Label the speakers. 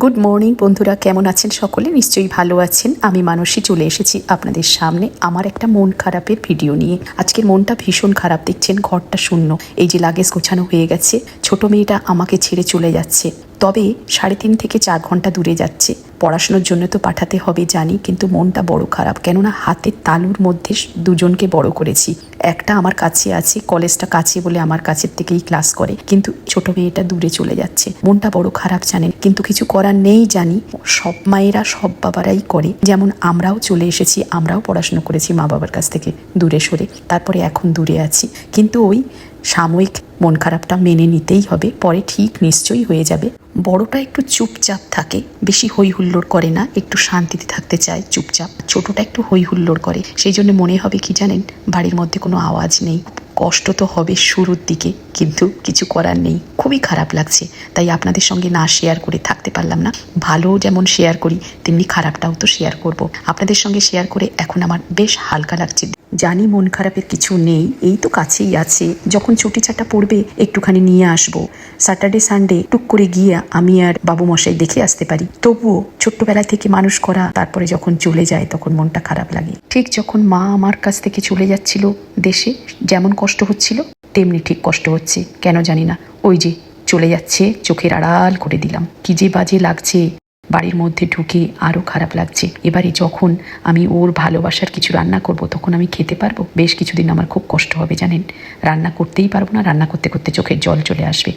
Speaker 1: Good morning বন্ধুরা, কেমন আছেন সকলে? নিশ্চয়ই ভালো আছেন। আমি মানসী চলে এসেছি আপনাদের সামনে আমার একটা মন খারাপের ভিডিও নিয়ে। আজকের মনটা ভীষণ খারাপ, দেখছেন ঘরটা শূন্য। এই যে লাগেজ গোছানো হয়ে গেছে, ছোট মেয়েটা আমাকে ছেড়ে চলে যাচ্ছে, তবে 3.5 থেকে 4 ঘন্টা দূরে যাচ্ছে। পড়াশোনার জন্য তো পাঠাতে হবে জানি, কিন্তু মনটা বড় খারাপ। কেননা হাতের তালুর মধ্যে দুজনকে বড় করেছি। একটা আমার কাছে আছে, কলেজটা কাছে বলে আমার কাছের থেকেই ক্লাস করে, কিন্তু ছোট মেয়েটা দূরে চলে যাচ্ছে। মনটা বড় খারাপ জানেন, কিন্তু কিছু করার নেই জানি। সব মায়েরা সব বাবারাই করে, যেমন আমরাও চলে এসেছি, আমরাও পড়াশোনা করেছি মা বাবার কাছ থেকে দূরে সরে, তারপরে এখন দূরে আছি। কিন্তু ওই সাময়িক মন খারাপটা মেনে নিতেই হবে, পরে ঠিক নিশ্চয়ই হয়ে যাবে। বড়টা একটু চুপচাপ থাকে, বেশি হই হুল্লোড় করে না, একটু শান্তিতে থাকতে চায় চুপচাপ। ছোটটা একটু হই হুল্লোড় করে, সেই জন্য মনে হবে কি জানেন, বাড়ির মধ্যে কোনো আওয়াজ নেই। কষ্ট তো হবে শুরুর দিকে, কিন্তু কিছু করার নেই। খুবই খারাপ লাগছে, তাই আপনাদের সঙ্গে না শেয়ার করে থাকতে পারলাম না। ভালো যেমন শেয়ার করি, তেমনি খারাপটাও তো শেয়ার করব। আপনাদের সঙ্গে শেয়ার করে এখন আমার বেশ হালকা লাগছে। জানি মন খারাপের কিছু নেই, এই তো কাছেই আছে, যখন ছুটি ছাটা পড়বে একটুখানি নিয়ে আসবো। স্যাটারডে সানডে টুক করে গিয়ে আমি আর বাবু মশাই দেখে আসতে পারি। তবুও ছোট্টবেলা থেকে মানুষ করা, তারপরে যখন চলে যায় তখন মনটা খারাপ লাগে। ঠিক যখন মা আমার কাছ থেকে চলে যাচ্ছিল দেশে, যেমন কষ্ট হচ্ছিল তেমনি ঠিক কষ্ট হচ্ছে, কেন জানি না। ওই যে চলে যাচ্ছে, চোখের আড়াল করে দিলাম। কি যে বাজে লাগছে, বাড়ির মধ্যে ঢুকে আরও খারাপ লাগছে। এবারে যখন আমি ওর ভালোবাসার কিছু রান্না করব, তখন আমি খেতে পারবো? বেশ কিছুদিন আমার খুব কষ্ট হবে জানেন, রান্না করতেই পারবো না, রান্না করতে করতে চোখের জল চলে আসবে।